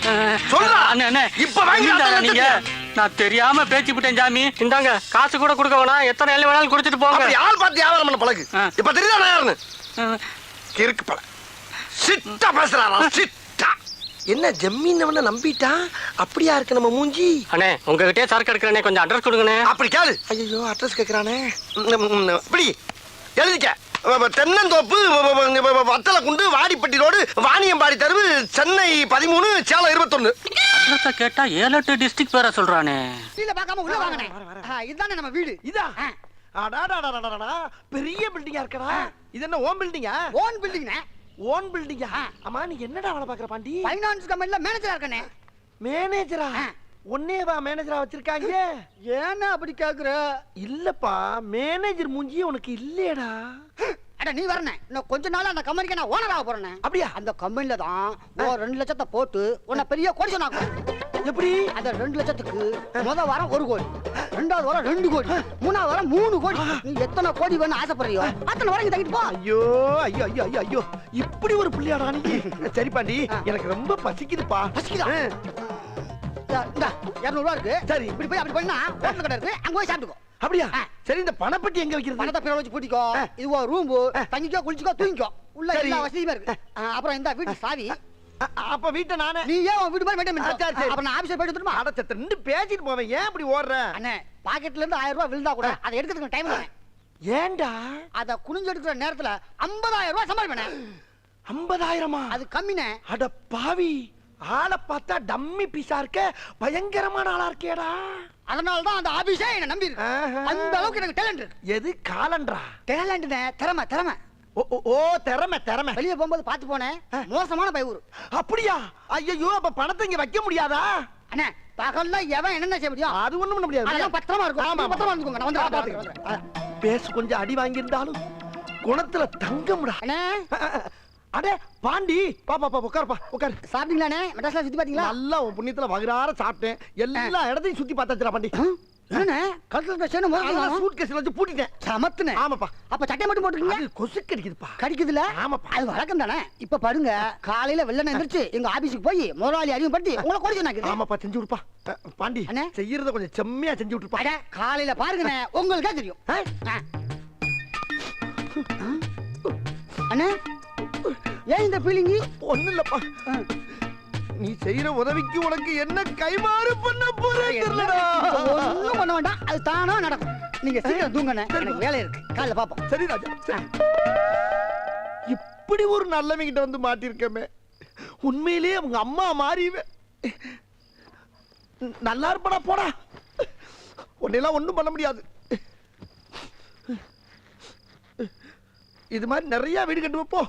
சொல்றா அண்ணே இப்ப வாங்கி நீங்க நான் தெரியாம பேச்சு விட்டேன் ஜாமி இந்தாங்க காசு கூட கொடுக்க வேணாம் எத்தனை எல்லாம் வேணாலும் கொடுத்துட்டு போங்க யார் பார்த்து வியாபாரம் பண்ண பழகு இப்ப தெரியுதா நான் யாருன்னு கிறுக்கு பழ சிட்டா பேசுறாரா சிட்டா என்ன ஜம்மீன் நம்பிட்டா? அப்படியா இருக்கு நம்ம மூஞ்சி? அண்ணே உங்ககிட்டயே சரக்கு எடுக்கிறேனே, கொஞ்சம் அட்ரஸ் கொடுங்கண்ணே. அப்படி கேளு. ஐயோ அட்ரஸ் கேக்குறானே. இப்படி எழுதிக்க. தென்னந்தோப்பு, வத்தலக்குண்டு, வாடிப்பட்டி ரோடு, வாணியம்பாடி தெருவு, சென்னை 13, சேலம் 21. அட்ரஸ கேட்டா 7-8 டிஸ்ட்ரிக்ட் பேரை சொல்றானே. இல்ல பார்க்காம உள்ள வாங்கனே. இதுதானே நம்ம வீடு. இதா? அடாடாடாடாடா, பெரிய பில்டிங்கா இருக்கடா. இது என்ன ஓன் பில்டிங்கா? ஓன் பில்டிங்னே. ஓன் பில்டிங்கா? அம்மா நீ என்னடா வேலை பாக்குற பாண்டி? ஃபைனான்ஸ் கம்பெனில மேனேஜரா இருக்கனே. மேனேஜரா? ஒன்னேவா மேனேஜரா வச்சிருக்காங்க? ஏன்னா அப்படி கேக்குற? இல்லப்பா, மேனேஜர் மூஞ்சி உனக்கு இல்லையடா. அட நீ வரனே. இன்னும் கொஞ்ச நாள் அந்த கம்பெனிக்கு நான் ஓனரா போறேனே. அப்படியா? அந்த கம்பெனில தான் 2 லட்சத்தை போட்டு உன்னை பெரிய கோடீஸ்வரன் ஆக்குறேன். எப்படி? அந்த 2 லட்சத்துக்கு முத வாரம் 1 கோடி, 2வது வாரம் 2 கோடி, 3வது வாரம் 3 கோடி. நீ எத்தனை கோடி வேணும் ஆசைப்படுறியோ அத்தனை வாரம் தங்கிட்டு போ. ஐயோ ஐயோ ஐயோ ஐயோ ஐயோ, இப்படி ஒரு பிள்ளையாடா நீ. சரி பாண்டி, எனக்கு ரொம்ப பசிக்குதுப்பா. பசிக்குதா? இந்த 200 ரூபா இருக்கு. சரி. இப்படி போய் அப்படி பண்ணா ஹோட்டல் கடை இருக்கு, அங்க போய் சாப்பிட்டுக்கோ. அப்படியா? சரி, இந்த பணப்பட்டி எங்க வைக்கிறது? பணத்தை பின்னால வச்சு பூட்டிக்கோ. இது ஒரு ரூம், தங்கிக்கோ, குளிச்சுக்கோ, தூங்கிக்கோ. உள்ள எல்லா வசதியுமே இருக்கு. அப்புறம் இந்த வீட்டு சாவி. அப்ப வீட்டை நானே. நீ ஏன் உன் வீட்டு மாதிரி மெயின்டைன் பண்ணு. சரி, சரி. அப்ப நான் ஆபீஸ்ல போயிட்டு வந்துருமா? அடச்சத்த ரெண்டு பேசிட்டு போவேன். ஏன் இப்படி ஓடுற? அண்ணே, பாக்கெட்ல இருந்து 1000 ரூபாய் விழுந்தா கூட அதை எடுக்கிறதுக்கு டைம் இல்லை. ஏன்டா? அதை குனிஞ்சு எடுக்கிற நேரத்துல 50000 ரூபாய் சம்பாதிப்பேன். 50,000? அது கம்மினே. அட பாவி, ஆளை பார்த்தா டம்மி பீஸா இருக்க, பயங்கரமான ஆளா இருக்கேடா. அதனால தான் அந்த ஆபீஸே என்ன நம்பி இருக்கு. அந்த அளவுக்கு எனக்கு டேலண்ட் இருக்கு. எது காலன்றா? டேலண்ட்னே, திறமை திறமை. ஓ திறமை திறமை. வெளியே போகும்போது பார்த்து போனேன், மோசமான பையூர். அப்படியா? ஐயோ, அப்ப பணத்தை இங்க வைக்க முடியாதா? அண்ணே, பகல்ல எவன் என்னென்ன செய்ய முடியும்? அது ஒண்ணும் பண்ண முடியாது. அதெல்லாம் பத்திரமா இருக்கும். ஆமா, பத்திரமா இருந்துக்கோங்க. நான் வந்து பேசு. கொஞ்சம் அடி வாங்கி இருந்தாலும் குணத்துல தங்கம்டா. அண்ணே, அடே பாண்டி, பாப்பா உட்காருப்பா, உட்காரு. சாப்பிட்டீங்களாண்ணே? மெட்ராஸ்ல சுத்தி பாத்தீங்களா? நல்லா உன் புண்ணியத்துல வகுறார சாப்பிட்டேன். எல்லா இடத்தையும் சுத்தி பார்த்தாச்சுடா பாண்டி. என்னண்ணே, கழுத்துல பேசணும் சூட் கேஸ்ல வச்சு பூட்டிட்டேன். சமத்துனே. ஆமாப்பா. அப்ப சட்டை மட்டும் போட்டுருக்கீங்க? அது கொசு கடிக்குதுப்பா. கடிக்குதுல? ஆமாப்பா. அது வழக்கம் தானே. இப்ப பாருங்க, காலையில வெள்ளன எந்திரிச்சு எங்க ஆபீஸுக்கு போய் முதலாளி அறிமுகப்படுத்தி உங்களை கோடி சொன்னாங்க. ஆமாப்பா, செஞ்சு விடுப்பா. பாண்டி, அண்ணே, செய்யறத கொஞ்சம் செம்மையா செஞ்சு விட்டுருப்பா. அட காலையில பாருங்கண்ணே, உங்களுக்கே தெரியும். அண்ணே, ஏன் இந்த ஃபீலிங்? ஒண்ணு இல்லப்பா, நீ செய்யற உதவிக்கு உனக்கு என்ன கைமாறு பண்ண போறேன் தெரியலடா. ஒண்ணும் பண்ண வேண்டாம், அது தானா நடக்கும். நீங்க சீக்கிரம் தூங்கண்ணே, எனக்கு வேலை இருக்கு. காலையில பாப்போம். சரி ராஜா, சரி. இப்படி ஒரு நல்லவங்கிட்ட வந்து மாட்டிருக்கமே, உண்மையிலேயே அவங்க அம்மா மாறிவே. நல்லா இருப்படா, போடா. உன்னெல்லாம் ஒண்ணும் பண்ண முடியாது. இது மாதிரி நிறைய வீடு கட்டு வைப்போ.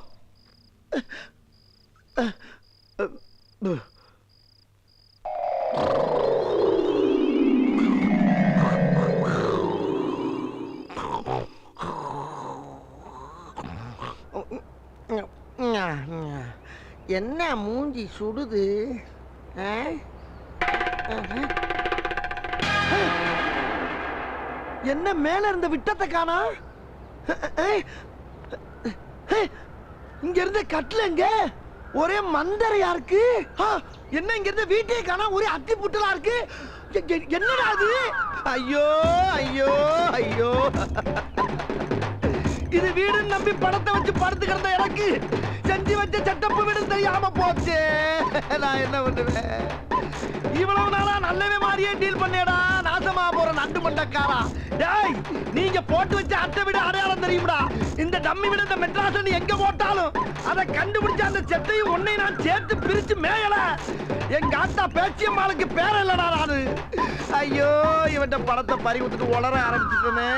என்ன மூஞ்சி சுடுது? என்ன மேல இருந்த விட்டத்தை காணா? இங்க இருந்த கட்டலங்க ஒரே மந்தரையா இருக்கு. என்ன இங்க இருந்த வீட்டே காணா, ஒரே அத்தி புட்டலா இருக்கு. என்னடா அது? ஐயோ ஐயோ ஐயோ, இது வீடுன்னு நம்பி பணத்தை வச்சு படுத்து கிடந்த எனக்கு செஞ்சு வச்ச செட்டப்பு வீடு தெரியாம போச்சு. நான் என்ன பண்ணுவேன்? இவ்வளவு நாளா நல்லவே மாதிரியே டீல் பண்ணேடா. நாசமா போற நண்டு மண்டக்காரா. டேய், நீங்க போட்டு வச்ச அட்டை வீடு அடையாளம் தெரியும்டா. இந்த டம்மி வீடு இந்த மெட்ராஸ் எங்க போட்டாலும் அதை கண்டுபிடிச்ச அந்த செட்டையும் ஒன்னை நான் சேர்த்து பிரிச்சு மேயல. எங்க ஆத்தா பேச்சியம்மாளுக்கு பேர இல்லடா நானு. ஐயோ, இவன் பணத்தை பறி விட்டுட்டு உளர ஆரம்பிச்சுட்டேனே.